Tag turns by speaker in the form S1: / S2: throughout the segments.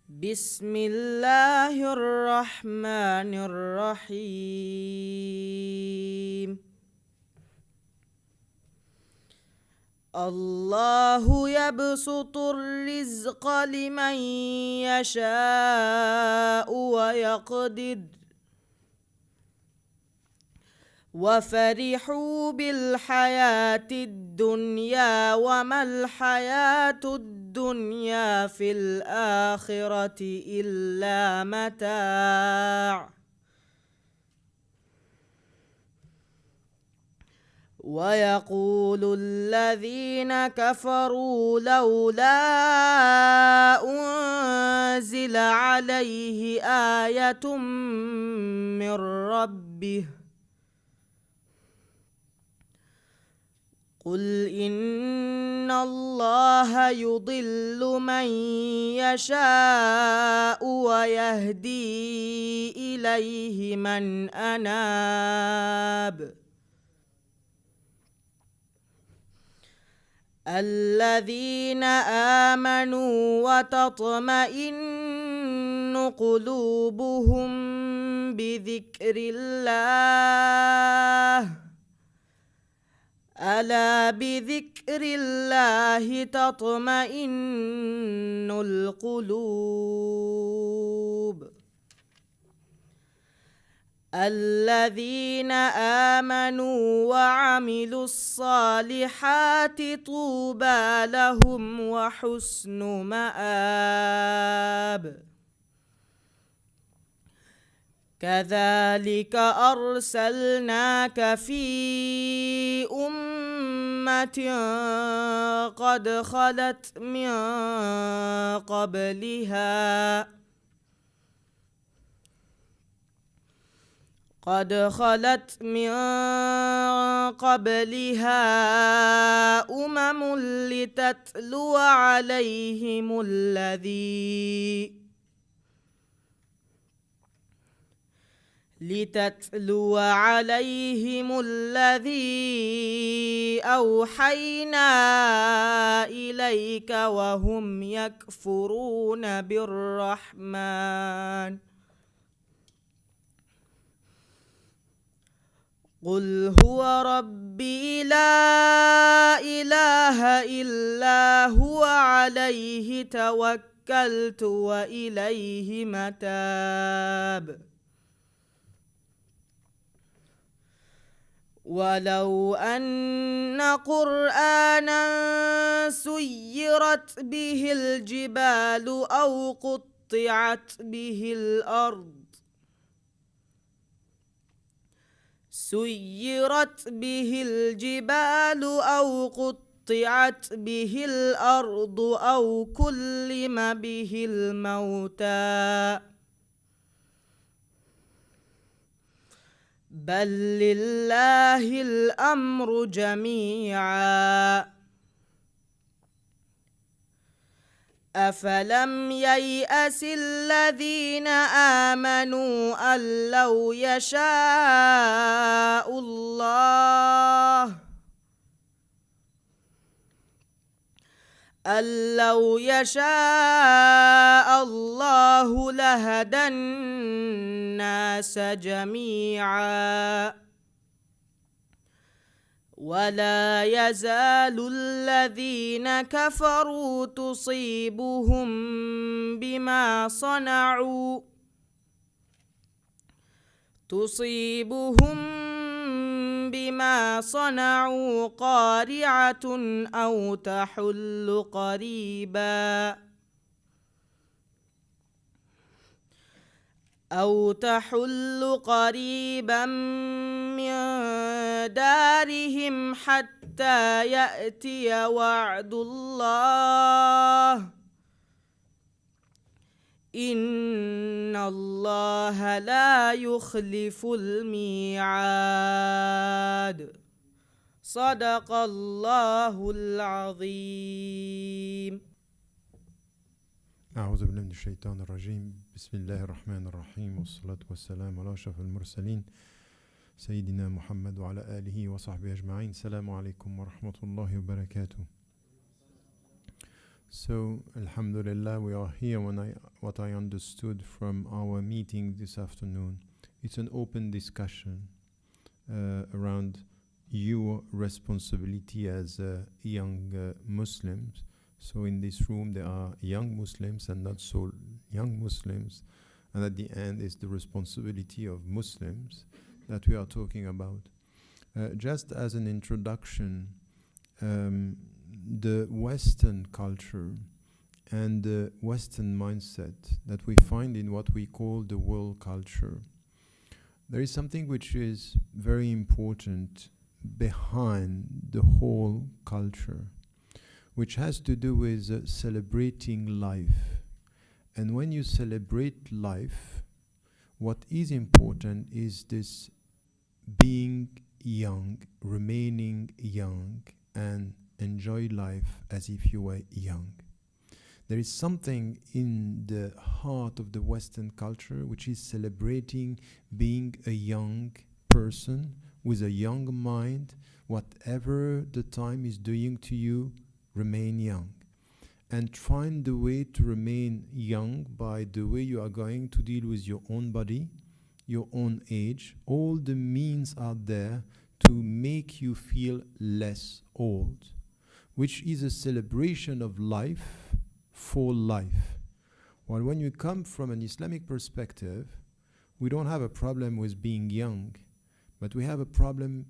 S1: بسم الله الرحمن الرحيم. الله يبسط الرزق لمن يشاء ويقدر وفرحوا بالحياة الدنيا وما الحياة الدنيا في الآخرة إلا متاع ويقول الذين كفروا لولا أنزل عليه آية من ربه قل إن الله يضل من يشاء ويهدي إليه من أناب الذين آمنوا وتطمئن قلوبهم بذكر الله ألا بذكر الله تطمئن القلوب الذين آمنوا وعملوا الصالحات طوبى لهم وحسن مآب كذلك أرسلناك في أمة قد خلت من قبلها أمم لتتلو عليهم الذي أوحينا إليك وهم يكفرون بالرحمن قل هو ربي لا إله إلا هو عليه توكلت وإليه متاب ولو أن قرآنا سيرت به الجبال أو قطعت به الأرض أو كلم به الموتى بل لله الأمر جميعا أفلم ييأس الذين آمنوا أن لو يشاء الله لهدى الناس جميعا ولا يزال الذين كفروا تصيبهم بما صنعوا قارعة أو تحل قريبا من دارهم حتى يأتي وعد الله إن الله لا يخلف الميعاد صدق الله العظيم.
S2: أعوذ بالله من الشيطان الرجيم. بسم الله الرحمن الرحيم، والصلاة والسلام على أشرف المرسلين سيدنا محمد وعلى آله وصحبه أجمعين. السلام عليكم ورحمة الله وبركاته. So, Alhamdulillah, we are here. What I understood from our meeting this afternoon, it's an open discussion around your responsibility as young Muslims. So in this room there are young Muslims and not so young Muslims, and at the end is the responsibility of Muslims that we are talking about. Just as an introduction, the Western culture and the Western mindset that we find in what we call the world culture, there is something which is very important behind the whole culture, which has to do with celebrating life. And when you celebrate life, what is important is this being young, remaining young, and enjoy life as if you were young. There is something in the heart of the Western culture which is celebrating being a young person with a young mind. Whatever the time is doing to you, remain young. And find the way to remain young by the way you are going to deal with your own body, your own age. All the means are there to make you feel less old, which is a celebration of life for life. While when you come from an Islamic perspective, we don't have a problem with being young, but we have a problem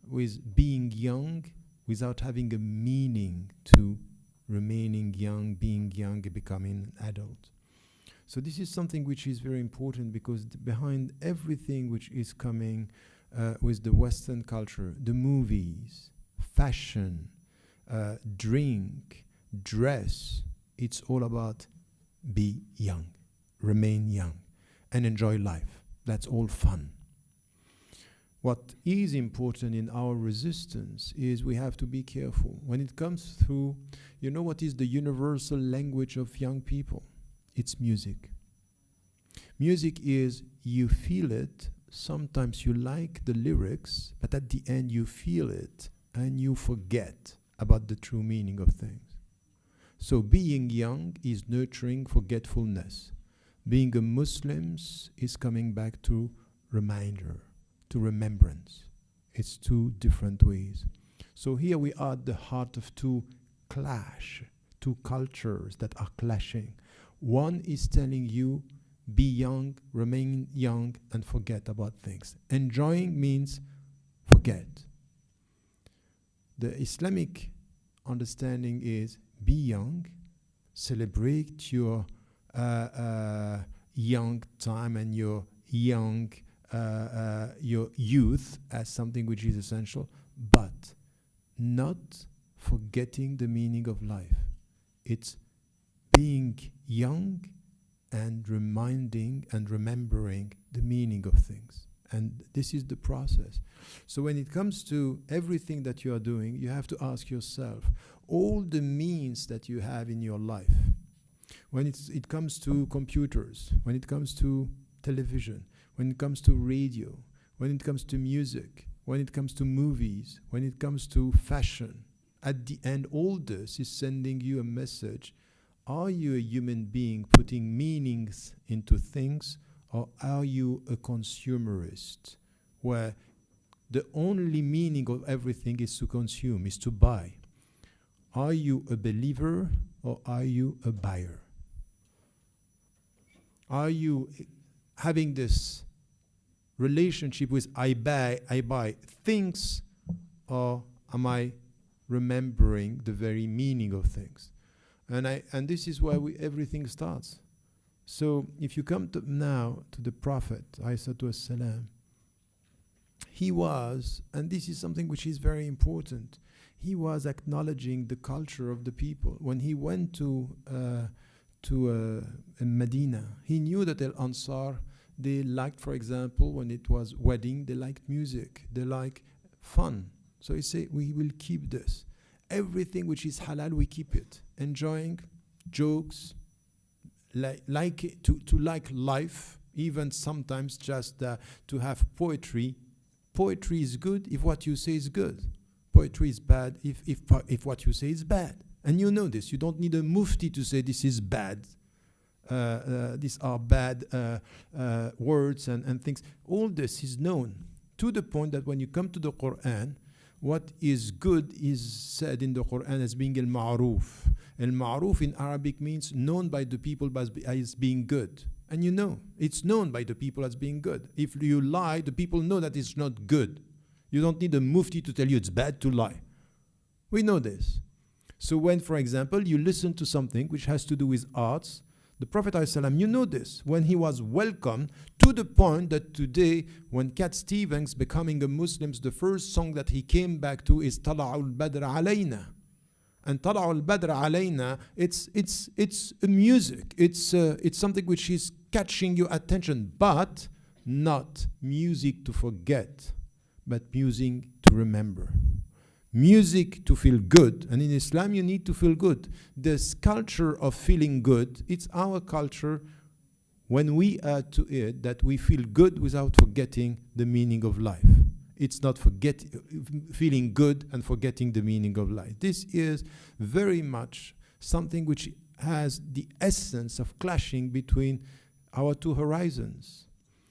S2: with being young without having a meaning to remaining young, being young, becoming an adult. So this is something which is very important, because behind everything which is coming with the Western culture, the movies, fashion, drink, dress, it's all about be young, remain young, and enjoy life. That's all fun. What is important in our resistance is we have to be careful. When it comes through, you know what is the universal language of young people? It's music. Music is, you feel it, sometimes you like the lyrics, but at the end you feel it and you forget about the true meaning of things. So being young is nurturing forgetfulness. Being a Muslim is coming back to reminder, to remembrance. It's two different ways. So here we are at the heart of two cultures that are clashing. One is telling you, be young, remain young, and forget about things. Enjoying means forget. The Islamic understanding is be young, celebrate your young time and your young your youth as something which is essential, but not forgetting the meaning of life. It's being young and reminding and remembering the meaning of things. And this is the process. So when it comes to everything that you are doing, you have to ask yourself, all the means that you have in your life, when it comes to computers, when it comes to television, when it comes to radio, when it comes to music, when it comes to movies, when it comes to fashion, at the end, all this is sending you a message. Are you a human being putting meanings into things, or are you a consumerist where the only meaning of everything is to consume, is to buy? Are you a believer or are you a buyer? Are you having this relationship with I buy things, or am I remembering the very meaning of things? And this is where everything starts. So if you come now to the Prophet, ﷺ, he was, and this is something which is very important, he was acknowledging the culture of the people. When he went to Medina, he knew that Al Ansar, they liked, for example, when it was wedding, they liked music, they like fun. So he said, we will keep this. Everything which is halal, we keep it. Enjoying jokes, to like life, even sometimes just to have poetry. Poetry is good if what you say is good. Poetry is bad if what you say is bad. And you know this. You don't need a mufti to say this is bad. These are bad words and things. All this is known to the point that when you come to the Quran, what is good is said in the Quran as being al-ma'ruf. Al-ma'ruf in Arabic means known by the people as being good. And you know, it's known by the people as being good. If you lie, the people know that it's not good. You don't need a mufti to tell you it's bad to lie. We know this. So when, for example, you listen to something which has to do with arts, the Prophet ﷺ, you know this, when he was welcomed, to the point that today, when Cat Stevens becoming a Muslim, the first song that he came back to is Tala'ul Badr Alayna. And Tala'ul Badr Alayna, it's a music. It's something which is catching your attention, but not music to forget, but music to remember. Music to feel good. And in Islam, you need to feel good. This culture of feeling good, it's our culture when we add to it that we feel good without forgetting the meaning of life. It's not feeling good and forgetting the meaning of life. This is very much something which has the essence of clashing between our two horizons.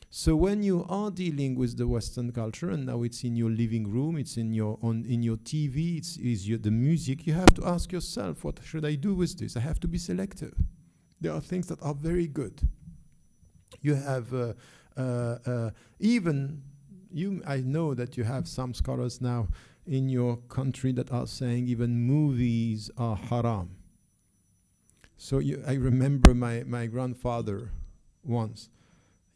S2: So when you are dealing with the Western culture, and now it's in your living room, it's in your TV, the music, you have to ask yourself, what should I do with this? I have to be selective. There are things that are very good. You have I know that you have some scholars now in your country that are saying even movies are haram. So I remember my grandfather once.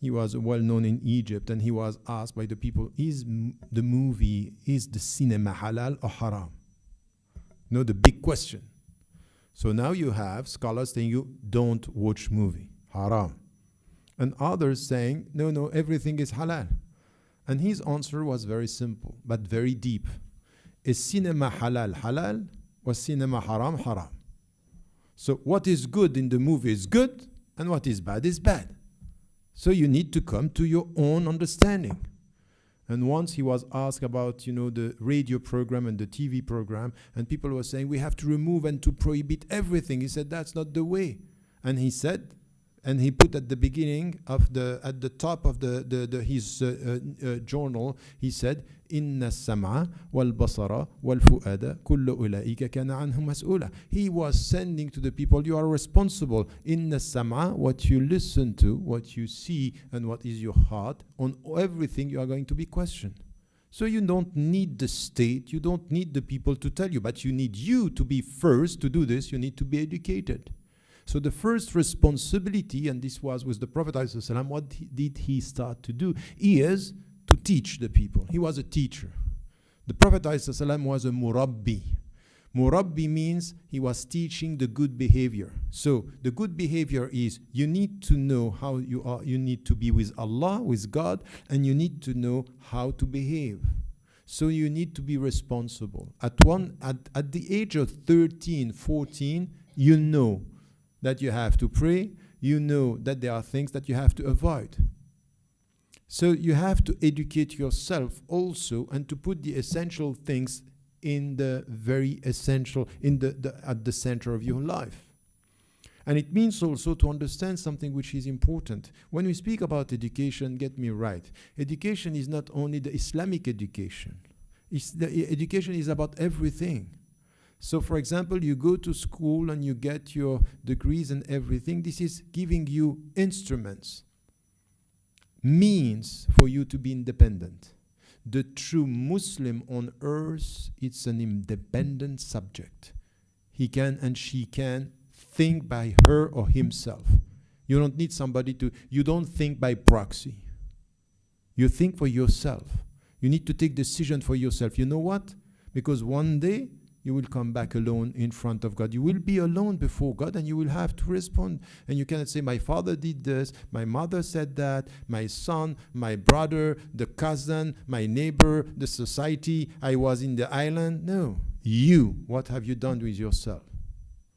S2: He was well known in Egypt, and he was asked by the people, is the cinema halal or haram? No, the big question. So now you have scholars saying you don't watch movie, haram. And others saying, no, everything is halal. And his answer was very simple, but very deep. Is cinema halal, or cinema haram? So what is good in the movie is good, and what is bad. So you need to come to your own understanding. And once he was asked about, the radio program and the TV program, and people were saying we have to remove and to prohibit everything. He said that's not the way. And he said, and he put at the beginning of at the top of his journal, he said, "Inna as-sam'a wal basara wal fu'ada kullu ulaika kana anhu mas'ula." He was sending to the people, you are responsible. Inna as-sam'a, what you listen to, what you see, and what is your heart, on everything you are going to be questioned. So you don't need the state, you don't need the people to tell you, but you need you to be first to do this. You need to be educated. So the first responsibility, and this was with the Prophet ﷺ, what did he start to do? Is to teach the people. He was a teacher. The Prophet ﷺ was a murabbi. Murabbi means he was teaching the good behavior. So the good behavior is you need to know how you are. You need to be with Allah, with God, and you need to know how to behave. So you need to be responsible. At the age of 13, 14, you know that you have to pray, you know that there are things that you have to avoid. So you have to educate yourself also, and to put the essential things in the very essential, at the center of your life. And it means also to understand something which is important. When we speak about education, get me right, education is not only the Islamic education. Education is about everything. So, for example, you go to school and you get your degrees and everything. This is giving you instruments, means for you to be independent. The true Muslim on earth, it's an independent subject. He can and she can think by her or himself. You don't need somebody you don't think by proxy. You think for yourself. You need to take decision for yourself. You know what? Because one day, you will come back alone in front of God. You will be alone before God, and you will have to respond. And you cannot say, my father did this, my mother said that, my son, my brother, the cousin, my neighbor, the society, I was in the island. No. You, what have you done with yourself?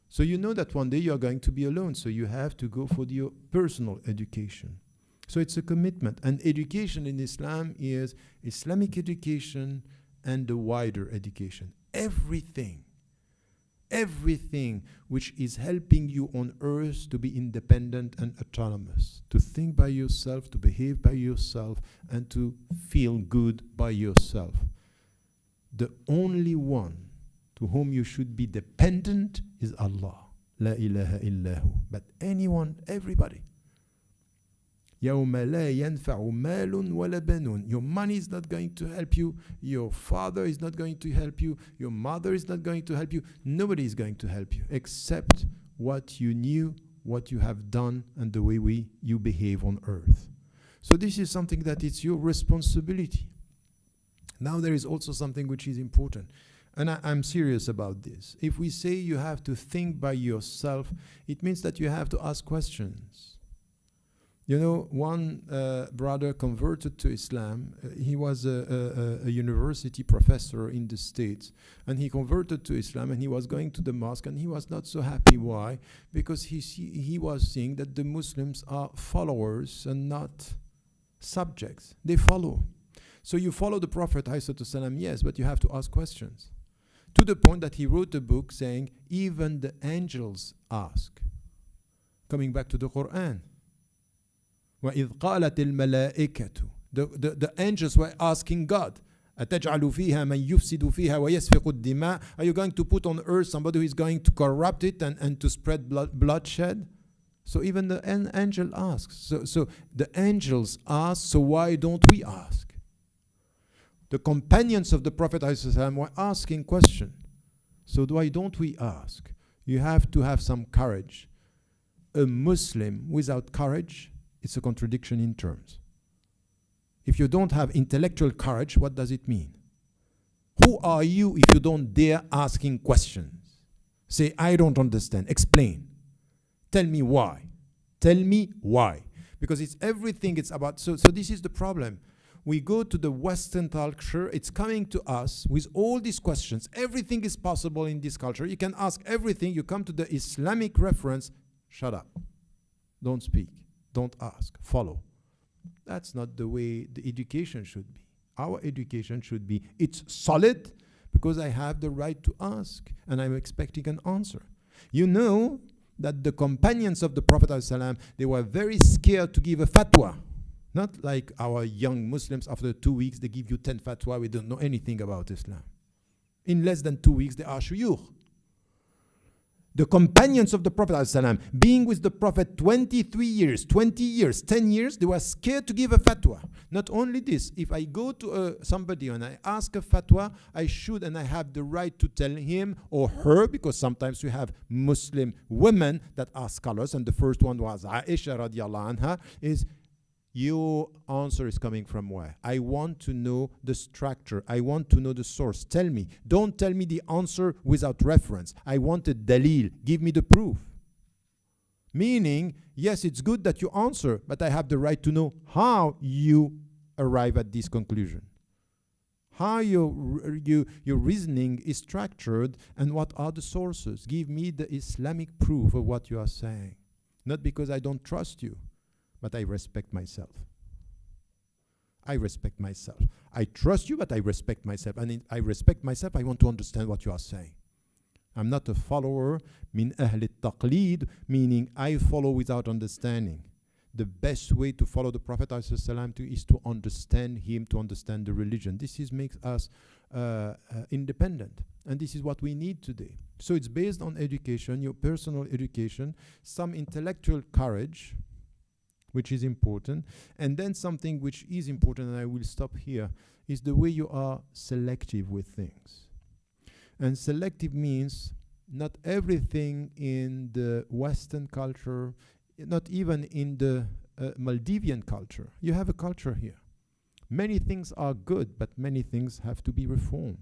S2: So you know that one day you are going to be alone. So you have to go for your personal education. So it's a commitment. And education in Islam is Islamic education and the wider education. Everything everything which is helping you on earth to be independent and autonomous, to think by yourself, to behave by yourself, and to feel good by yourself. The only one to whom you should be dependent is Allah. La ilaha illahu. But anyone, everybody. يَوْمَ لَا يَنْفَعُ مَالٌ وَلَا بَنُونَ. Your money is not going to help you. Your father is not going to help you. Your mother is not going to help you. Nobody is going to help you except what you knew, what you have done, and the way you behave on earth. So this is something that it's your responsibility. Now there is also something which is important. And I'm serious about this. If we say you have to think by yourself, it means that you have to ask questions. You know, one brother converted to Islam. He was a university professor in the States, and he converted to Islam, and he was going to the mosque, and he was not so happy. Why? Because he was seeing that the Muslims are followers and not subjects. They follow. So you follow the Prophet, ﷺ, yes, but you have to ask questions. To the point that he wrote a book saying, even the angels ask. Coming back to the Quran. وَإِذْ قَالَتِ الْمَلَائِكَةُ The angels were asking God, أَتَجْعَلُ فِيهَا مَنْ يُفْسِدُ فِيهَا وَيَسْفِقُ الدِّمَاءِ. Are you going to put on earth somebody who is going to corrupt it and to spread bloodshed? So even the angel asks. So the angels ask, so why don't we ask? The companions of the Prophet ﷺ were asking questions. So why don't we ask? You have to have some courage. A Muslim without courage, it's a contradiction in terms. If you don't have intellectual courage, what does it mean? Who are you if you don't dare asking questions? Say, I don't understand. Explain. Tell me why. Tell me why. Because it's everything it's about. So this is the problem. We go to the Western culture. It's coming to us with all these questions. Everything is possible in this culture. You can ask everything. You come to the Islamic reference. Shut up. Don't speak. Don't ask. Follow. That's not the way the education should be. Our education should be, it's solid because I have the right to ask and I'm expecting an answer. You know that the companions of the Prophet ﷺ, they were very scared to give a fatwa. Not like our young Muslims, after 2 weeks, they give you 10 fatwa, we don't know anything about Islam. In less than 2 weeks, they are shuyukh. The companions of the Prophet ﷺ, being with the Prophet 23 years, 20 years, 10 years, they were scared to give a fatwa. Not only this, if I go to somebody and I ask a fatwa, I should and I have the right to tell him or her, because sometimes we have Muslim women that are scholars, and the first one was Aisha radiallahu anha, is your answer is coming from where? I want to know the structure. I want to know the source. Tell me. Don't tell me the answer without reference. I want a dalil. Give me the proof. Meaning, yes, it's good that you answer, but I have the right to know how you arrive at this conclusion. How your reasoning is structured and what are the sources. Give me the Islamic proof of what you are saying. Not because I don't trust you, but I respect myself. I respect myself. I trust you, but I respect myself. And I respect myself, I want to understand what you are saying. I'm not a follower, min ahl al-taqlid, meaning I follow without understanding. The best way to follow the Prophet ﷺ is to understand him, to understand the religion. This makes us independent. And this is what we need today. So it's based on education, your personal education, some intellectual courage, which is important, and then something which is important, and I will stop here, is the way you are selective with things. And selective means not everything in the Western culture, not even in the Maldivian culture. You have a culture here. Many things are good, but many things have to be reformed.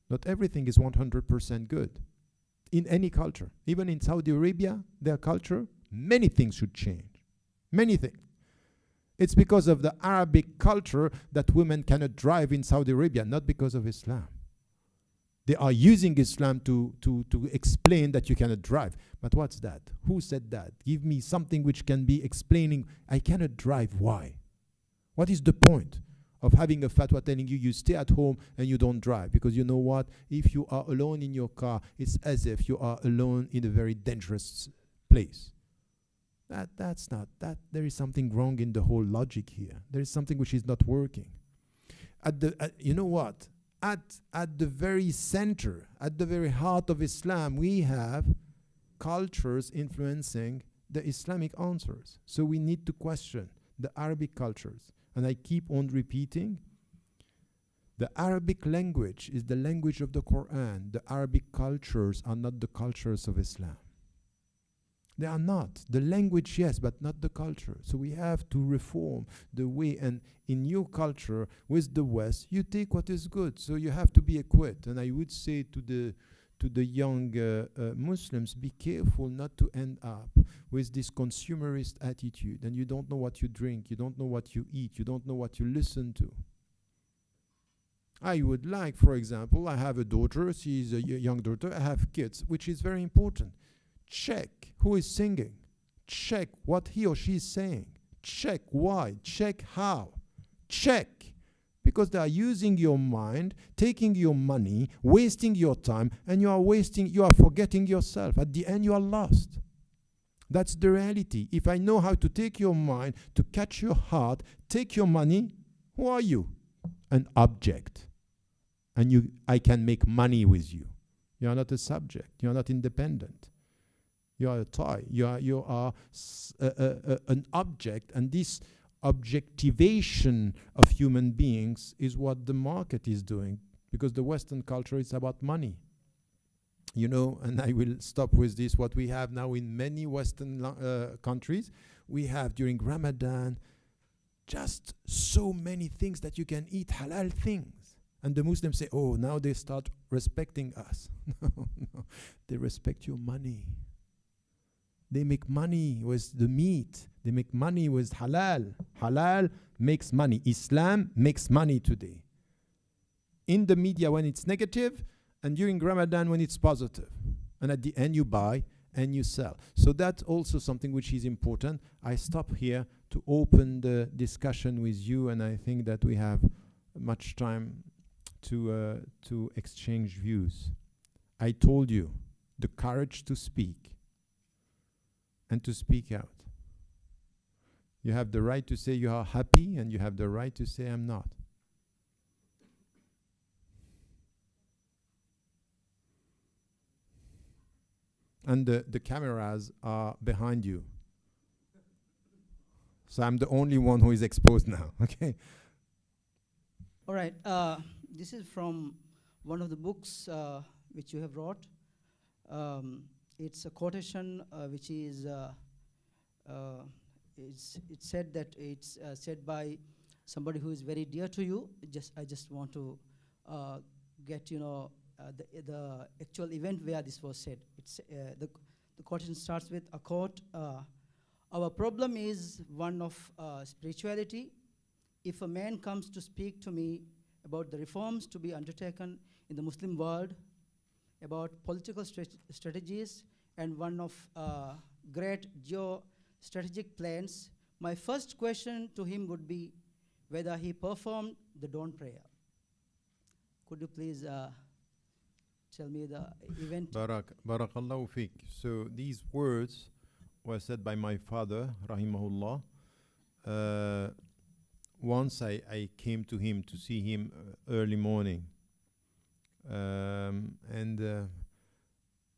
S2: Not everything is 100% good. In any culture, even in Saudi Arabia, their culture, many things should change. Many things. It's because of the Arabic culture that women cannot drive in Saudi Arabia, not because of Islam. They are using Islam to explain that you cannot drive. But what's that? Who said that? Give me something which can be explaining, I cannot drive. Why? What is the point? of having a fatwa telling you you stay at home and you don't drive. Because you know what? If you are alone in your car, it's as if you are alone in a very dangerous place. That's not that. There is something wrong in the whole logic here. There is something which is not working. You know what? At the very center, at the very heart of Islam, we have cultures influencing the Islamic answers. So we need to question the Arabic cultures. And I keep on repeating, the Arabic language is the language of the Quran. The Arabic cultures are not the cultures of Islam. They are not. The language, yes, but not the culture. So we have to reform the way. And in your culture, with the West, you take what is good. So you have to be equipped. And I would say to the young Muslims, be careful not to end up with this consumerist attitude. And you don't know what you drink. You don't know what you eat. You don't know what you listen to. I would like, for example, I have a daughter. She's a young daughter. I have kids, which is very important. Check who is singing. Check what he or she is saying. Check why. Check how. Check. Because they are using your mind, taking your money, wasting your time, and you are forgetting yourself. At the end, you are lost. That's the reality. If I know how to take your mind, to catch your heart, take your money, who are you? An object. And I can make money with you. You are not a subject. You are not independent. You are a toy. You are an object, and this objectivation of human beings is what the market is doing, because the Western culture is about money. You know, and I will stop with this. What we have now in many Western countries, we have during Ramadan just so many things that you can eat, halal things. And the Muslims say, oh, now they start respecting us. No, they respect your money. They make money with the meat. They make money with halal. Halal makes money. Islam makes money today. In the media when it's negative, and during Ramadan when it's positive. And at the end you buy and you sell. So that's also something which is important. I stop here to open the discussion with you, and I think that we have much time to exchange views. I told you, the courage to speak. And to speak out. You have the right to say you are happy, and you have the right to say I'm not. And the cameras are behind you. So I'm the only one who is exposed now, okay?
S3: All right, this is from one of the books which you have wrote. It's a quotation which is, it's said that it's said by somebody who is very dear to you. I just want to get, the actual event where this was said. It's the quotation starts with a quote, our problem is one of spirituality. If a man comes to speak to me about the reforms to be undertaken in the Muslim world, about political strategies, and one of great geo-strategic plans, my first question to him would be whether he performed the dawn prayer. Could you please tell me the event?
S2: Barakallahu fiqh. So these words were said by my father, rahimahullah. Once I came to him to see him early morning.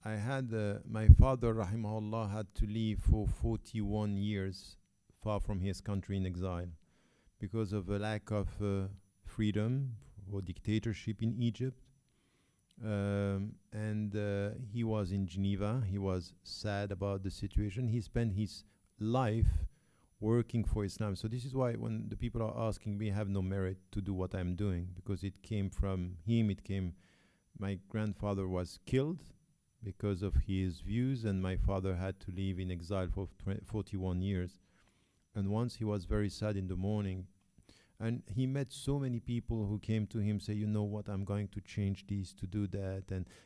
S2: I had my father, rahimahullah, had to leave for 41 years far from his country in exile because of a lack of freedom or dictatorship in Egypt. He was in Geneva. He was sad about the situation. He spent his life working for Islam. So this is why when the people are asking me, I have no merit to do what I'm doing, because it came from him. My grandfather was killed because of his views, and my father had to live in exile for 41 years. And once he was very sad in the morning, and he met so many people who came to him, say, you know what, I'm going to change this, to do that,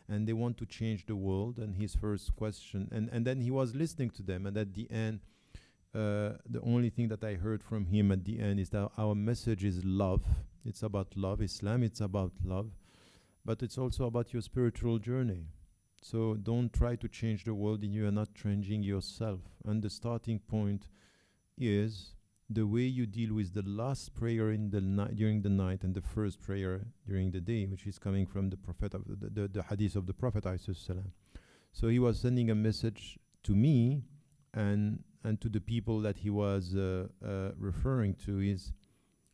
S2: and they want to change the world. And his first question, and then he was listening to them, and at the end, the only thing that I heard from him at the end is that our message is love. It's about love. Islam, it's about love. But it's also about your spiritual journey. So don't try to change the world and you are not changing yourself. And the starting point is the way you deal with the last prayer in the night during the night and the first prayer during the day, which is coming from the prophet of the hadith of the Prophet ﷺ. So he was sending a message to me and to the people that he was referring to is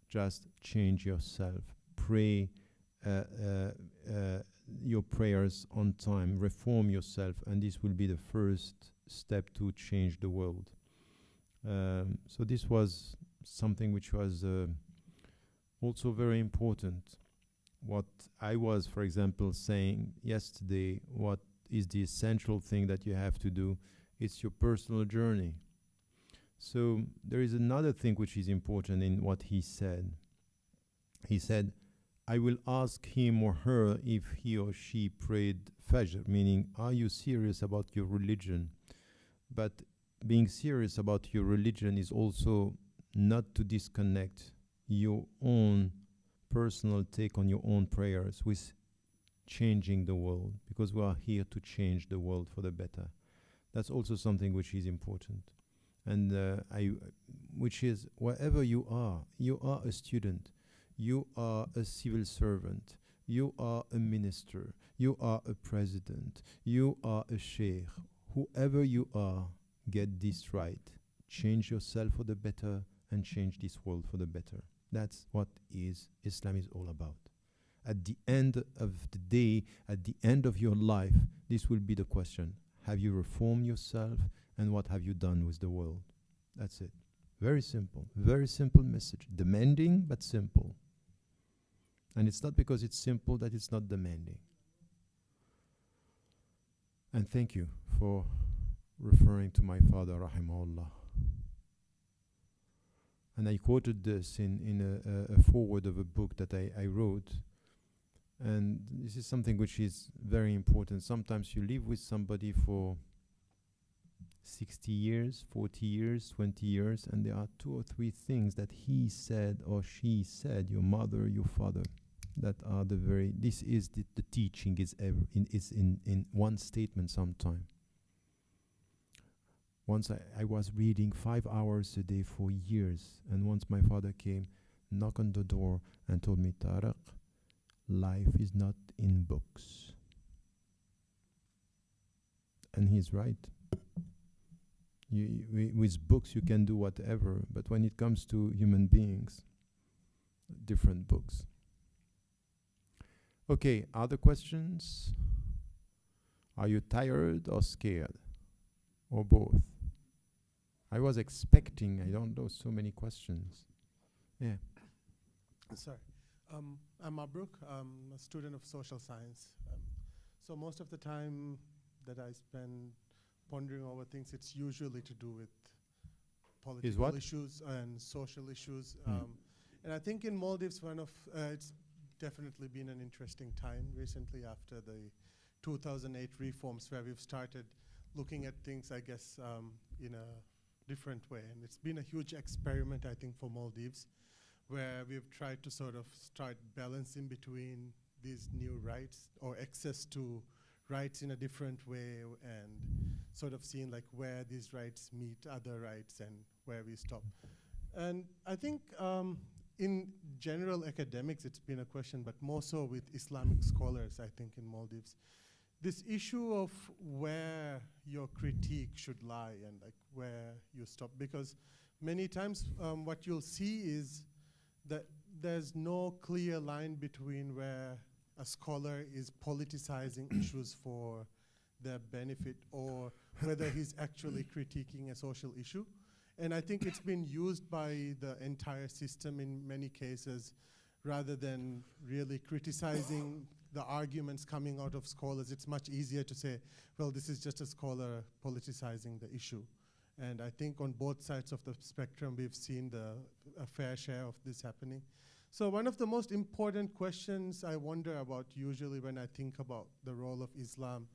S2: just change yourself. Pray your prayers on time. Reform yourself, and this will be the first step to change the world. So this was something which was also very important. What I was, for example, saying yesterday, what is the essential thing that you have to do? It's your personal journey. So there is another thing which is important in what he said. He said, I will ask him or her if he or she prayed Fajr, meaning, are you serious about your religion? But being serious about your religion is also not to disconnect your own personal take on your own prayers with changing the world, because we are here to change the world for the better. That's also something which is important. And which is, wherever you are a student, you are a civil servant, you are a minister, you are a president, you are a sheikh, whoever you are, get this right. Change yourself for the better and change this world for the better. That's what Islam is all about. At the end of the day, at the end of your life, this will be the question. Have you reformed yourself, and what have you done with the world? That's it. Very simple message. Demanding, but simple. And it's not because it's simple that it's not demanding. And thank you for referring to my father, rahimahullah. And I quoted this in a foreword of a book that I wrote. And this is something which is very important. Sometimes you live with somebody for 60 years, 40 years, 20 years, and there are 2 or 3 things that he said or she said, your mother, your father, that are this is the teaching is in one statement sometime. Once I was reading 5 hours a day for years, and once my father came, knocked on the door and told me, Tariq, life is not in books. And he's right. With books you can do whatever, but when it comes to human beings, different books. Okay, other questions? Are you tired or scared? Or both? I was expecting, I don't know, so many questions. Yeah.
S4: Sorry. I'm Mabruk. I'm a student of social science. So most of the time that I spend pondering over things, it's usually to do with political issues and social issues. And I think in Maldives, it's definitely been an interesting time recently after the 2008 reforms, where we've started looking at things, I guess, in a different way. And it's been a huge experiment, I think, for Maldives, where we've tried to sort of start balancing between these new rights or access to rights in a different way, and sort of seeing like where these rights meet other rights and where we stop. And I think in general academics it's been a question, but more so with Islamic scholars, I think, in Maldives. This issue of where your critique should lie and like where you stop, because many times what you'll see is that there's no clear line between where a scholar is politicizing issues for their benefit or whether he's actually critiquing a social issue. And I think it's been used by the entire system in many cases, rather than really criticizing the arguments coming out of scholars. It's much easier to say, well, this is just a scholar politicizing the issue. And I think on both sides of the spectrum, we've seen a fair share of this happening. So one of the most important questions I wonder about usually when I think about the role of Islam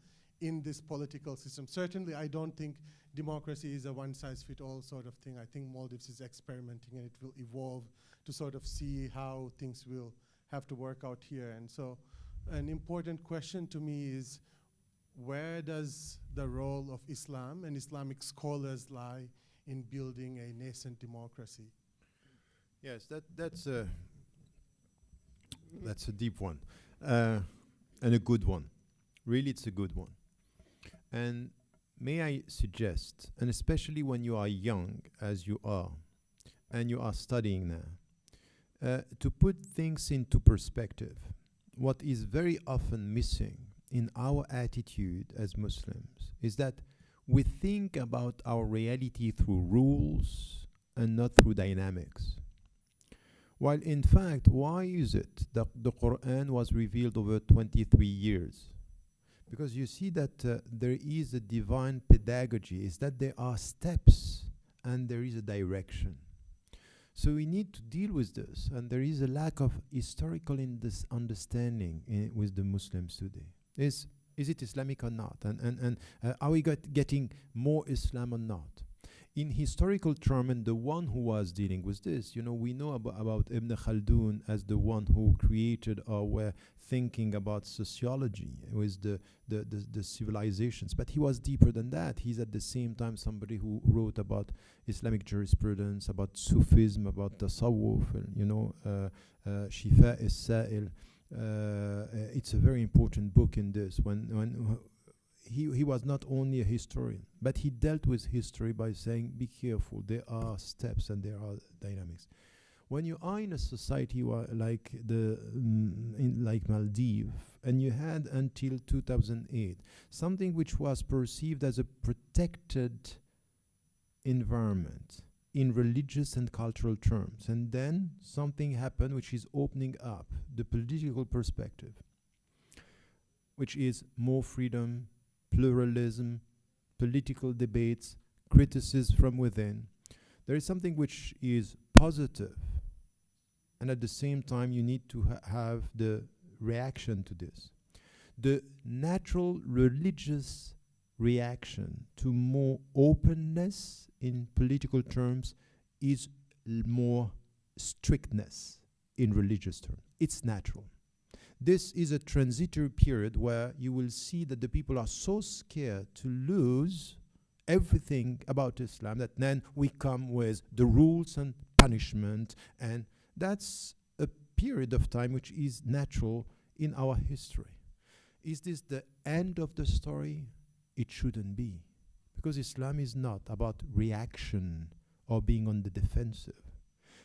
S4: in this political system. Certainly, I don't think democracy is a one-size-fits-all sort of thing. I think Maldives is experimenting, and it will evolve to sort of see how things will have to work out here. And so an important question to me is, where does the role of Islam and Islamic scholars lie in building a nascent democracy?
S2: Yes, that's a deep one, and a good one. Really, it's a good one. And may I suggest, and especially when you are young, as you are, and you are studying now, to put things into perspective. What is very often missing in our attitude as Muslims is that we think about our reality through rules and not through dynamics. While in fact, why is it that the Quran was revealed over 23 years? Because you see that there is a divine pedagogy, is that there are steps and there is a direction. So we need to deal with this, and there is a lack of historical understanding with the Muslims today. Is it Islamic or not? And are we getting more Islam or not? In historical terms, and the one who was dealing with this, we know about Ibn Khaldun as the one who created or were thinking about sociology with the civilizations. But he was deeper than that. He's at the same time somebody who wrote about Islamic jurisprudence, about Sufism, about Tasawwuf, Shifa is-Sa'il. It's a very important book in this. He was not only a historian, but he dealt with history by saying, be careful, there are steps and there are dynamics. When you are in a society like Maldives, and you had until 2008 something which was perceived as a protected environment in religious and cultural terms, and then something happened which is opening up the political perspective, which is more freedom, pluralism, political debates, criticism from within. There is something which is positive, and at the same time you need to have the reaction to this. The natural religious reaction to more openness in political terms is more strictness in religious terms. It's natural. This is a transitory period where you will see that the people are so scared to lose everything about Islam that then we come with the rules and punishment, and that's a period of time which is natural in our history. Is this the end of the story? It shouldn't be, because Islam is not about reaction or being on the defensive.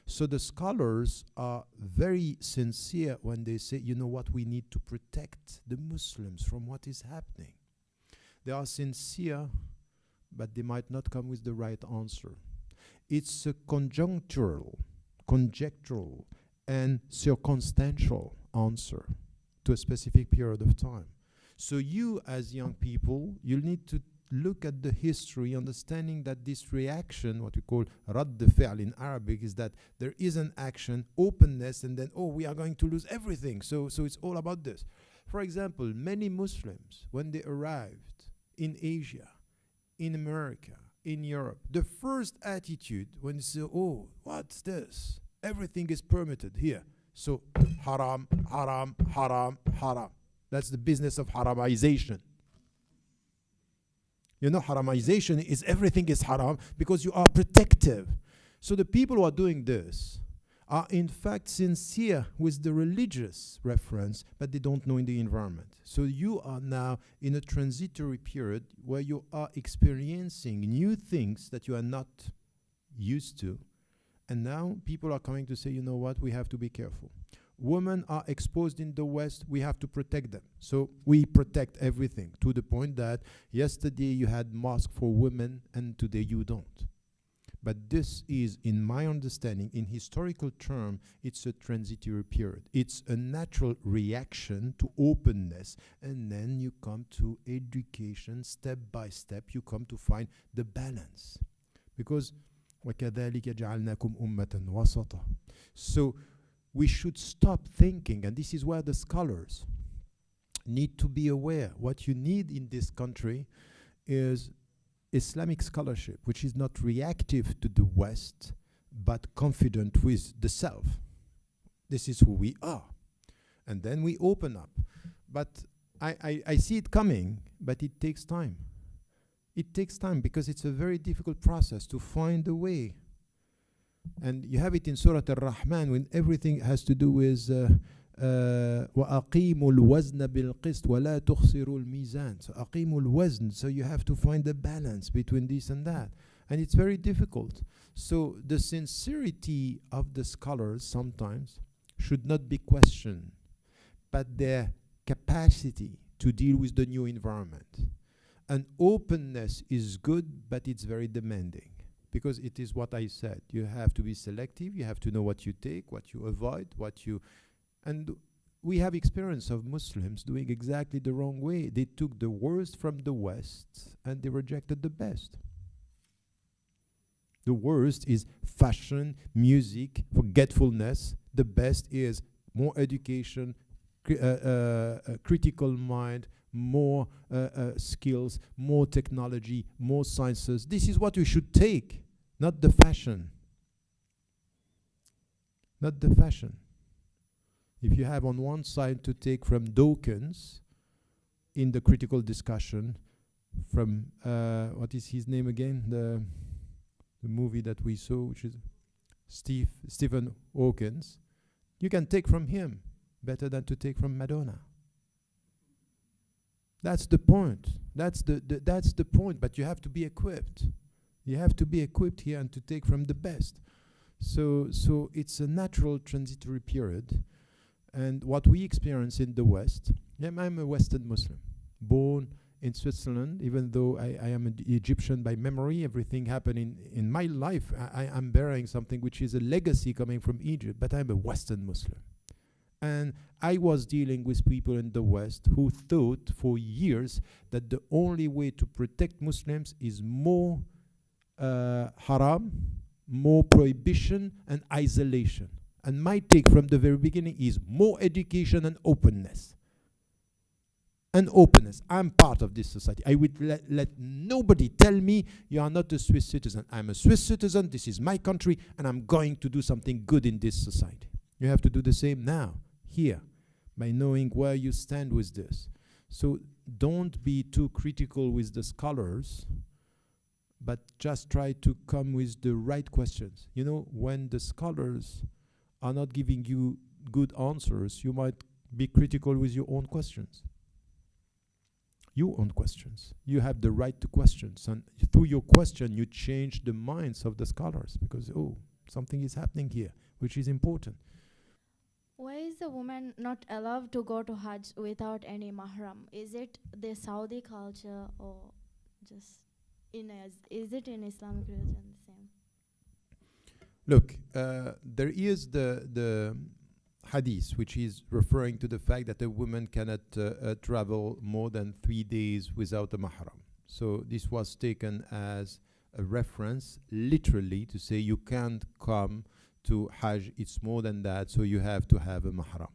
S2: So the scholars are very sincere when they say, we need to protect the Muslims from what is happening. They are sincere, but they might not come with the right answer. It's a conjectural, and circumstantial answer to a specific period of time. So you, as young people, you need to look at the history, understanding that this reaction, what we call radd fi'l in Arabic, is that there is an action, openness, and then, we are going to lose everything. So it's all about this. For example, many Muslims, when they arrived in Asia, in America, in Europe, the first attitude when they say, what's this? Everything is permitted here. So haram, haram, haram, haram. That's the business of haramization. Haramization is everything is haram because you are protective. So the people who are doing this are in fact sincere with the religious reference, but they don't know in the environment. So you are now in a transitory period where you are experiencing new things that you are not used to. And now people are coming to say, we have to be careful. Women are exposed in the West, we have to protect them. So we protect everything, to the point that yesterday you had mosque for women and today you don't. But this is, in my understanding, in historical term, it's a transitory period. It's a natural reaction to openness, and then you come to education, step by step, you come to find the balance. Because وَكَذَلِكَ جَعَلْنَاكُمْ أُمَّةً وَسَطًا. So we should stop thinking, and this is where the scholars need to be aware. What you need in this country is Islamic scholarship, which is not reactive to the West, but confident with the self. This is who we are. And then we open up. But I see it coming, but it takes time. It takes time because it's a very difficult process to find a way. And you have it in Surah Al-Rahman when everything has to do with وَأَقِيمُوا الْوَزْنَ بِالْقِسْطِ وَلَا تُخْسِرُوا الْمِيزَانِ. So أَقِيمُوا الْوَزْنَ. So you have to find a balance between this and that. And it's very difficult. So the sincerity of the scholars sometimes should not be questioned, but their capacity to deal with the new environment. And openness is good, but it's very demanding. Because it is what I said. You have to be selective. You have to know what you take, what you avoid, what you... And we have experience of Muslims doing exactly the wrong way. They took the worst from the West and they rejected the best. The worst is fashion, music, forgetfulness. The best is more education, critical mind, more skills, more technology, more sciences. This is what we should take, not the fashion. Not the fashion. If you have on one side to take from Dawkins in the critical discussion, from what is his name again? The movie that we saw, which is Stephen Hawkins. You can take from him better than to take from Madonna. That's the point. That's the point. But you have to be equipped. You have to be equipped here and to take from the best. So it's a natural transitory period. And what we experience in the West, I'm a Western Muslim, born in Switzerland, even though I am an Egyptian by memory. Everything happened in my life. I'm bearing something which is a legacy coming from Egypt, but I'm a Western Muslim. And I was dealing with people in the West who thought for years that the only way to protect Muslims is more haram, more prohibition, and isolation. And my take from the very beginning is more education and openness. And openness. I'm part of this society. I would let nobody tell me you are not a Swiss citizen. I'm a Swiss citizen. This is my country, and I'm going to do something good in this society. You have to do the same now, here, by knowing where you stand with this. So don't be too critical with the scholars, but just try to come with the right questions. You know, when the scholars are not giving you good answers, you might be critical with your own questions. Your own questions. You have the right to questions, and through your question, you change the minds of the scholars because, oh, something is happening here, which is important.
S5: Why is a woman not allowed to go to Hajj without any mahram? Is it the Saudi culture or just is it in Islamic religion the same?
S2: Look, there is the hadith, which is referring to the fact that a woman cannot travel more than 3 days without a mahram. So this was taken as a reference, literally, to say you can't come to Hajj, it's more than that, so you have to have a mahram.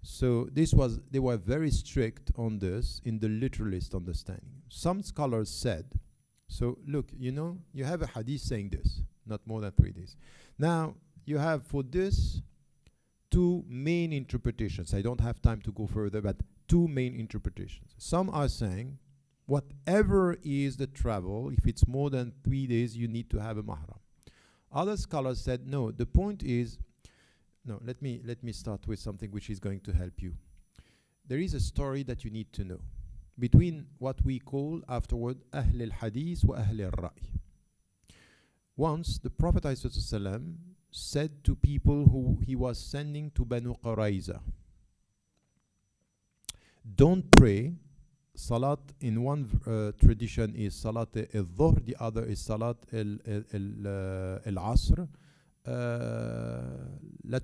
S2: So they were very strict on this in the literalist understanding. Some scholars said, so look, you have a hadith saying this, not more than 3 days. Now, you have for this 2 main interpretations. I don't have time to go further, but 2 main interpretations. Some are saying, whatever is the travel, if it's more than 3 days, you need to have a mahram. Other scholars said, no, the point is, no, let me start with something which is going to help you. There is a story that you need to know between what we call afterward Ahl al-Hadith wa Ahl al-Ra'i. Once, the Prophet ﷺ said to people who he was sending to Banu Qurayza, don't pray. Salat in one tradition is Salat al-Dhuhr, the other is Salat al-Asr. لا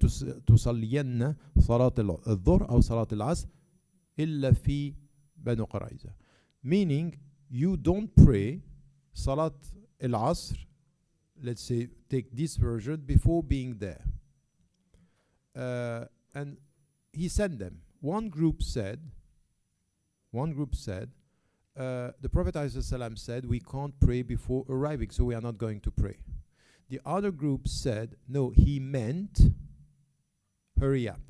S2: تصلين صلاة الظهر أو صلاة العصر إلا في بنو قريظة. Meaning, you don't pray Salat al-Asr, let's say, take this version, before being there. And he sent them. One group said, One group said, the Prophet ﷺ said, we can't pray before arriving, so we are not going to pray. The other group said, no, he meant hurry up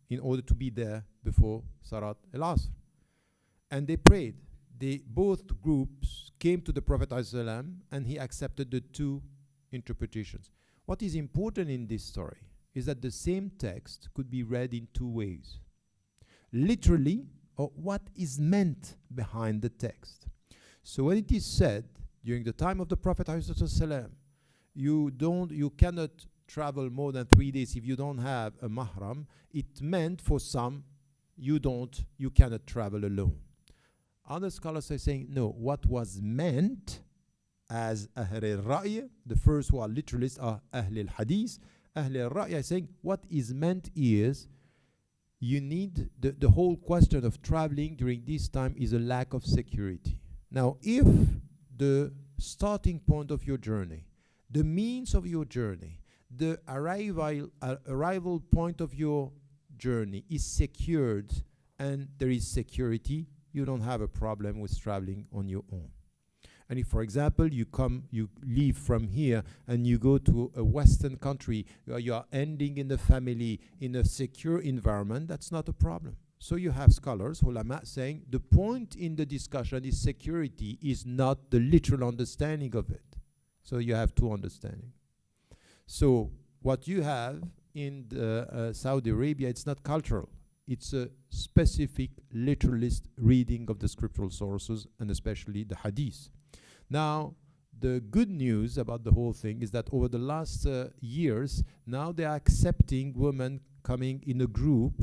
S2: in order to be there before Salat al-Asr. And they prayed. Both groups came to the Prophet ﷺ and he accepted the two interpretations. What is important in this story is that the same text could be read in two ways. Literally, or what is meant behind the text. So when it is said during the time of the Prophet ﷺ, you cannot travel more than 3 days if you don't have a mahram, it meant for some you cannot travel alone. Other scholars are saying no, what was meant as Ahl al-Ra'y, the first who are literalists are Ahl al-Hadith. Ahl al-Ra'y are saying what is meant is you need the whole question of traveling during this time is a lack of security. Now, if the starting point of your journey, the means of your journey, the arrival point of your journey is secured and there is security, you don't have a problem with traveling on your own. And if, for example, you leave from here and you go to a Western country, you are ending in the family in a secure environment, that's not a problem. So you have scholars, ulama, saying the point in the discussion is security is not the literal understanding of it. So you have two understandings. So what you have in Saudi Arabia, it's not cultural. It's a specific literalist reading of the scriptural sources and especially the hadith. Now, the good news about the whole thing is that over the last years, now they are accepting women coming in a group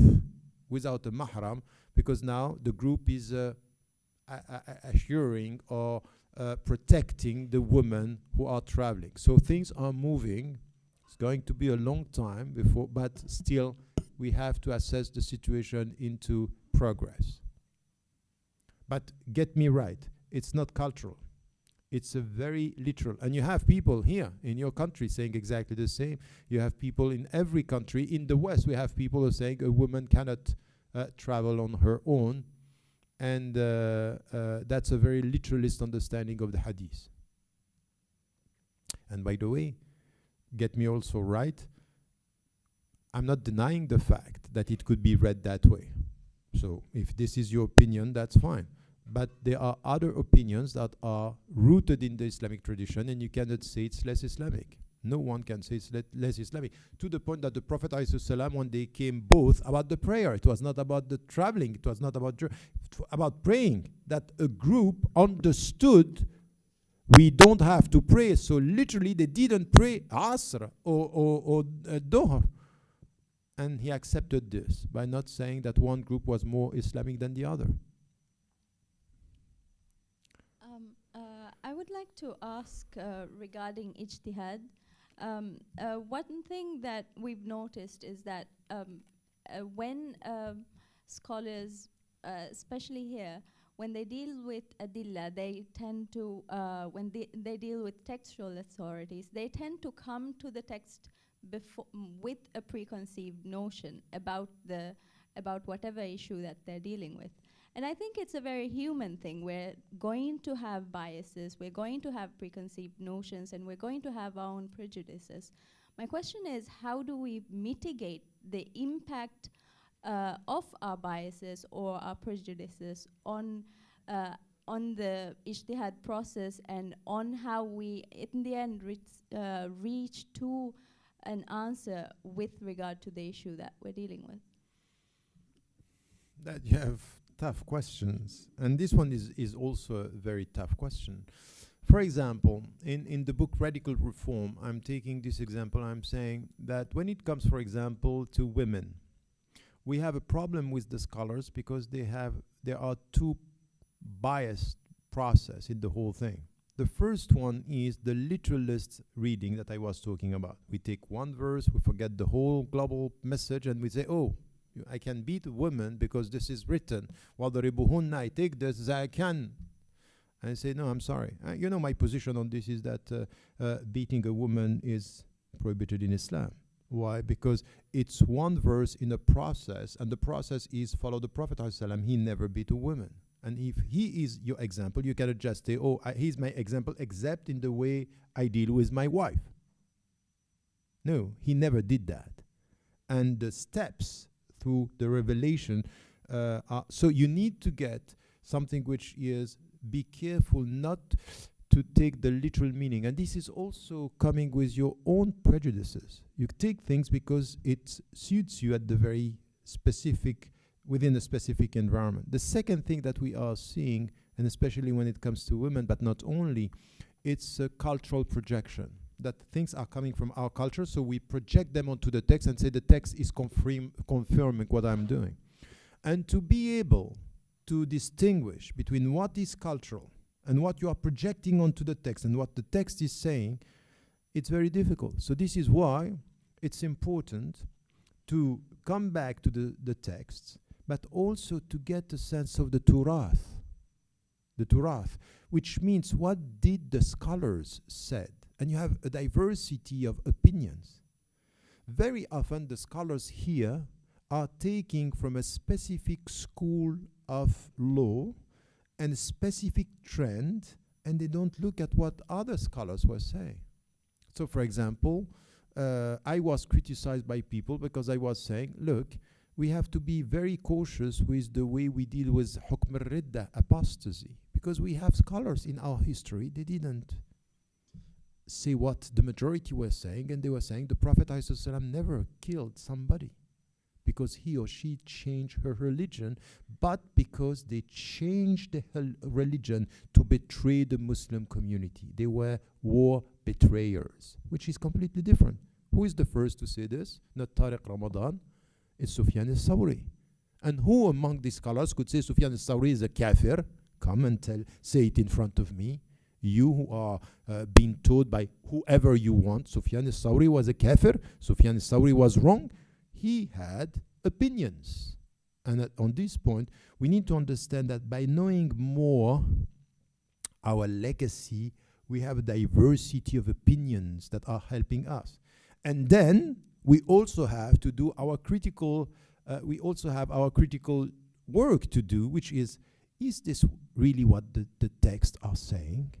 S2: without a mahram, because now the group is assuring or protecting the women who are traveling. So things are moving. It's going to be a long time before, but still we have to assess the situation into progress. But get me right, it's not cultural. It's a very literal. And you have people here in your country saying exactly the same. You have people in every country. In the West, we have people who are saying a woman cannot travel on her own. And that's a very literalist understanding of the hadith. And by the way, get me also right, I'm not denying the fact that it could be read that way. So if this is your opinion, that's fine. But there are other opinions that are rooted in the Islamic tradition, and you cannot say it's less Islamic. No one can say it's less Islamic. To the point that the Prophet ﷺ, when they came both about the prayer, it was not about the traveling, it was not about praying, that a group understood we don't have to pray. So literally they didn't pray Asr or Dhuhr. And he accepted this by not saying that one group was more Islamic than the other.
S6: I would like to ask regarding ijtihad. One thing that we've noticed is that when scholars, especially here, when they deal with adilla, they tend to, when they deal with textual authorities, they tend to come to the text with a preconceived notion about whatever issue that they're dealing with. And I think it's a very human thing. We're going to have biases, we're going to have preconceived notions, and we're going to have our own prejudices. My question is, how do we mitigate the impact of our biases or our prejudices on the ijtihad process and on how we, in the end, reach to an answer with regard to the issue that we're dealing with?
S2: That you have tough questions, and this one is also a very tough question. For example, in the book Radical Reform, I'm taking this example. I'm saying that when it comes, for example, to women, we have a problem with the scholars because there are two biased process in the whole thing. The first one is the literalist reading that I was talking about. We take one verse, we forget the whole global message, and we say, oh, I can beat a woman because this is written. وَضَرِبُهُنَّ, I take this, I can. And I say, no, I'm sorry. You know, my position on this is that beating a woman is prohibited in Islam. Why? Because it's one verse in a process, and the process is follow the Prophet ﷺ. He never beat a woman. And if he is your example, you cannot just say, oh, he's my example, except in the way I deal with my wife. No, he never did that. And the steps through the revelation are, so you need to get something which is, be careful not to take the literal meaning. And this is also coming with your own prejudices. You take things because it suits you at the very specific, within a specific environment. The second thing that we are seeing, and especially when it comes to women, but not only, it's a cultural projection. That things are coming from our culture, so we project them onto the text and say the text is confirming what I'm doing. And to be able to distinguish between what is cultural and what you are projecting onto the text and what the text is saying, it's very difficult. So this is why it's important to come back to the texts, but also to get a sense of the Turath, which means what did the scholars said? And you have a diversity of opinions. Very often the scholars here are taking from a specific school of law and a specific trend, and they don't look at what other scholars were saying. So for example, I was criticized by people because I was saying, look, we have to be very cautious with the way we deal with hukm al-ridda, apostasy, because we have scholars in our history, they didn't say what the majority were saying, and they were saying the Prophet ﷺ never killed somebody because he or she changed her religion, but because they changed the religion to betray the Muslim community. They were war betrayers, which is completely different. Who is the first to say this? Not Tariq Ramadan, it's Sufyan al-Thawri. And who among the scholars could say Sufyan al-Thawri is a kafir? Come and say it in front of me. You who are being told by whoever you want, Sufyan al-Thawri was a kafir, Sufyan al-Thawri was wrong. He had opinions. And on this point, we need to understand that by knowing more our legacy, we have a diversity of opinions that are helping us. And then we also have to do our critical, work to do, which is this really what the texts are saying?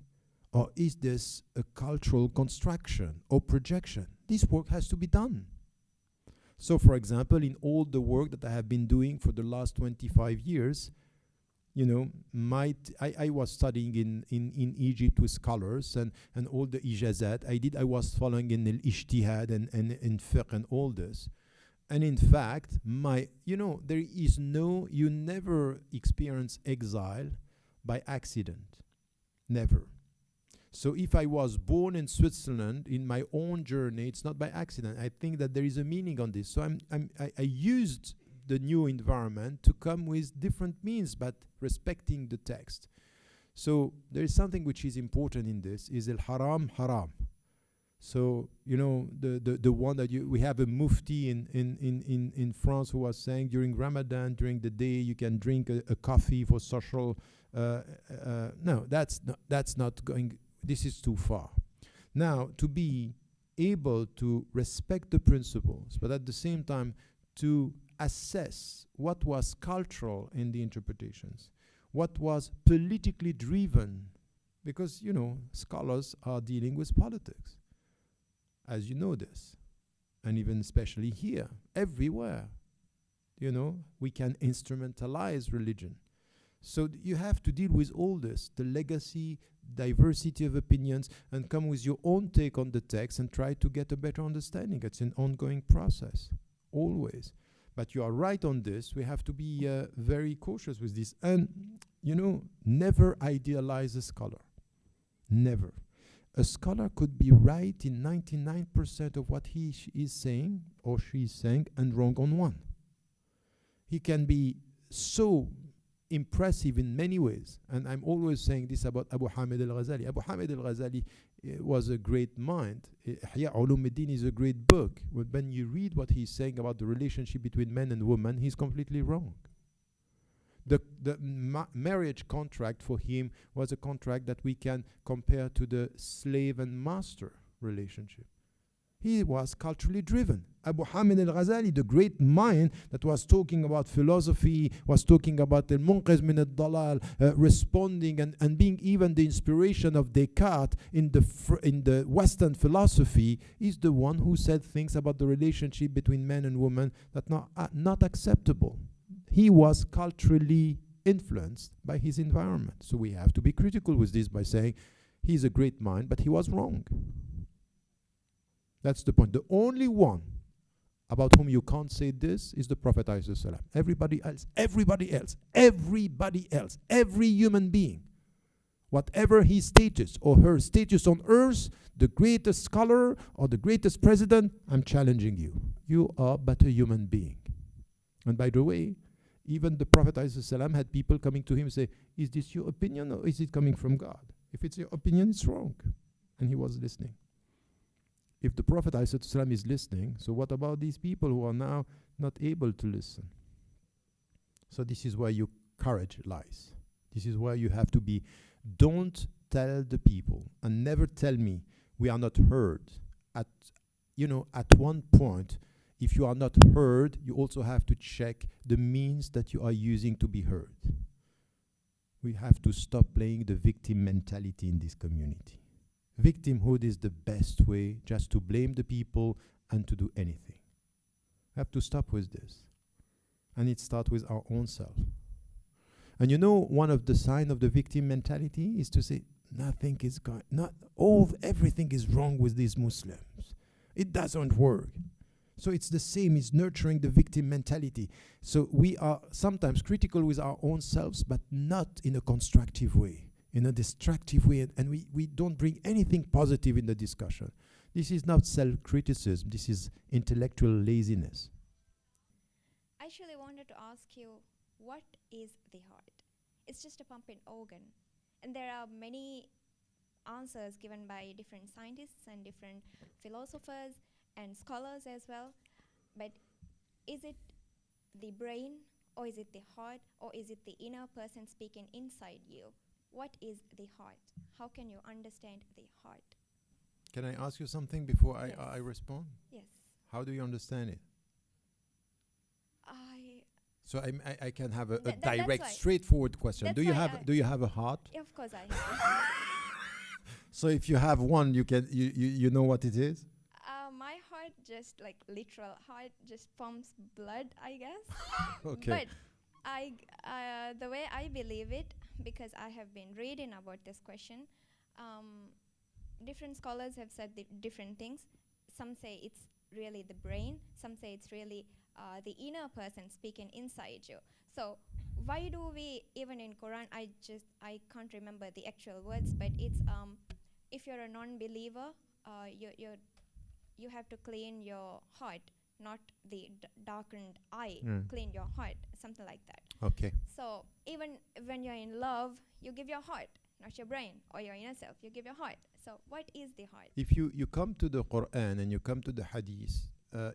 S2: Or is this a cultural construction or projection? This work has to be done. So for example, in all the work that I have been doing for the last 25 years, you know, I was studying in Egypt with scholars and all the ijazat I was following in al-ijtihad and in fiqh and all this. And in fact, you never experience exile by accident. Never. So if I was born in Switzerland in my own journey, it's not by accident. I think that there is a meaning on this. So I used the new environment to come with different means, but respecting the text. So there is something which is important in this, is al-haram haram. So, you know, the one that we have a mufti in France who was saying during Ramadan, during the day, you can drink a coffee for social. No, that's not going. This is too far. Now, to be able to respect the principles, but at the same time to assess what was cultural in the interpretations, what was politically driven, because, you know, scholars are dealing with politics, as you know this, and even especially here, everywhere, you know, we can instrumentalize religion. So you have to deal with all this, the legacy, diversity of opinions, and come with your own take on the text and try to get a better understanding. It's an ongoing process, always. But you are right on this. We have to be very cautious with this. And, you know, never idealize a scholar. Never. A scholar could be right in 99% of what he is saying or she is saying and wrong on one. He can be so impressive in many ways. And I'm always saying this about Abu Hamid al-Ghazali. Abu Hamid al-Ghazali was a great mind. Ihya Ulumuddin is a great book. But when you read what he's saying about the relationship between men and women, he's completely wrong. The marriage contract for him was a contract that we can compare to the slave and master relationship. He was culturally driven. Abu Hamid al-Ghazali, the great mind that was talking about philosophy, was talking about al-munqiz min al-dalal, responding and being even the inspiration of Descartes in the Western philosophy, is the one who said things about the relationship between men and women that are not acceptable. He was culturally influenced by his environment. So we have to be critical with this by saying he's a great mind, but he was wrong. That's the point. The only one about whom you can't say this is the Prophet ﷺ. Everybody else, every human being, whatever his status or her status on earth, the greatest scholar or the greatest president, I'm challenging you. You are but a human being. And by the way, even the Prophet ﷺ had people coming to him and say, is this your opinion or is it coming from God? If it's your opinion, it's wrong. And he was listening. If the Prophet ﷺ is listening, so what about these people who are now not able to listen? So this is where your courage lies. This is where you have to be. Don't tell the people and never tell me we are not heard. At one point, if you are not heard, you also have to check the means that you are using to be heard. We have to stop playing the victim mentality in this community. Victimhood is the best way, just to blame the people and to do anything. We have to stop with this. And it starts with our own self. And one of the signs of the victim mentality is to say, everything is wrong with these Muslims. It doesn't work. So it's the same, it's nurturing the victim mentality. So we are sometimes critical with our own selves, but not in a constructive way. In a destructive way, and we don't bring anything positive in the discussion. This is not self-criticism, this is intellectual laziness.
S7: I actually wanted to ask you, what is the heart? It's just a pumping organ. And there are many answers given by different scientists and different philosophers and scholars as well. But is it the brain, or is it the heart, or is it the inner person speaking inside you? What is the heart? How can you understand the heart?
S2: Can I ask you something before
S7: Yes.
S2: I respond?
S7: Yes.
S2: How do you understand it? So I can have a
S7: that's
S2: direct,
S7: why.
S2: straightforward question.
S7: That's
S2: Do you
S7: why
S2: have a heart?
S7: Yeah, of course I have.
S2: So if you have one, you know what it is?
S7: My heart, just like literal heart, just pumps blood, I guess.
S2: Okay.
S7: But the way I believe it, because I have been reading about this question, different scholars have said different things. Some say it's really the brain. Some say it's really the inner person speaking inside you. So why do we, even in Quran, I can't remember the actual words, but it's if you're a non-believer, you have to clean your heart, not the darkened eye. Clean your heart, something like that.
S2: Okay.
S7: So even when you're in love, you give your heart, not your brain or your inner self. You give your heart. So what is the heart?
S2: If you come to the Quran and you come to the Hadith,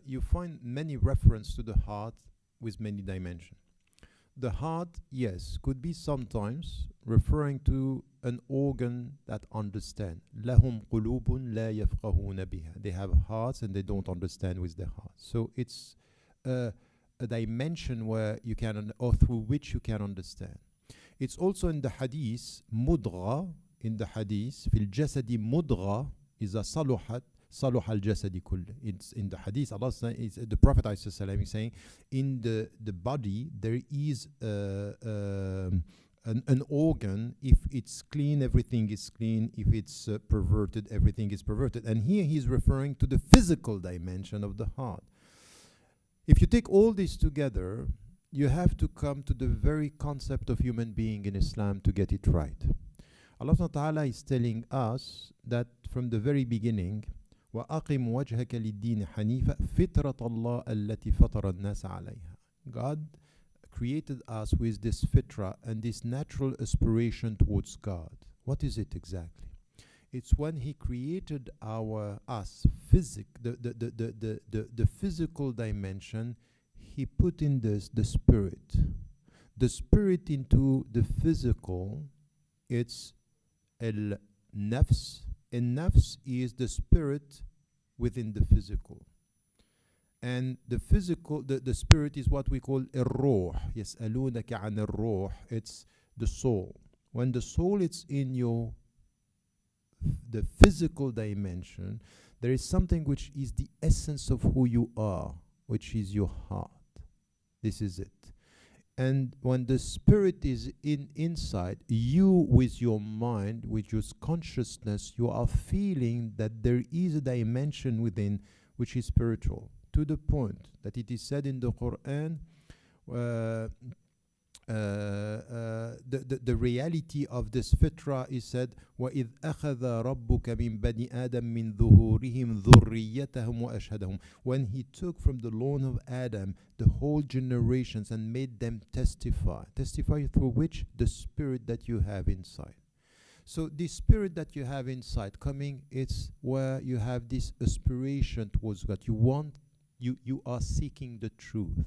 S2: you find many reference to the heart with many dimensions. The heart, yes, could be sometimes referring to an organ that understand. لَهُمْ قُلُوبٌ لَا يَفْقَهُونَ بِهَا. They have hearts and they don't understand with their hearts. So it's a dimension where you can, or through which you can understand. It's also in the Hadith, مُدْغَى, in the Hadith, فِي الْجَسَدِ مُدْغَى إِذَا صَلُحَتْ صَلُحَ الْجَسَدِ كُلِّ. It's in the Hadith, Allah is, the Prophet ﷺ is saying, in the body there is an organ. If it's clean, everything is clean. If it's perverted, everything is perverted. And here he's referring to the physical dimension of the heart. If you take all this together, you have to come to the very concept of human being in Islam to get it right. Allah subhanahu wa ta'ala is telling us that from the very beginning, وَأَقِمْ وَجْهَكَ لِلدِّينِ حَنِيفًا فِطْرَةَ اللَّهِ الَّتِي فَطَرَ النَّاسَ عَلَيْهَا. God created us with this fitra and this natural aspiration towards God. What is it exactly? It's when He created us, the physical dimension, He put in this the spirit into the physical. It's al-nafs. And nafs is the spirit within the physical. And the physical, the spirit is what we call الروح. يسألونك عن الروح. It's the soul. When the soul is in the physical dimension, there is something which is the essence of who you are, which is your heart. This is it. And when the spirit is inside, you with your mind, with your consciousness, you are feeling that there is a dimension within which is spiritual, to the point that it is said in the Quran, the reality of this fitra is said, وَإِذْ أَخَذَ رَبُّكَ مِنْ بَنِي آدَمْ مِنْ ظُهُورِهِمْ ذُرِّيَّتَهُمْ وَأَشْهَدَهُمْ. When he took from the loin of Adam the whole generations and made them testify through which? The spirit that you have inside. So the spirit that you have inside coming, it's where you have this aspiration towards God. You are seeking the truth.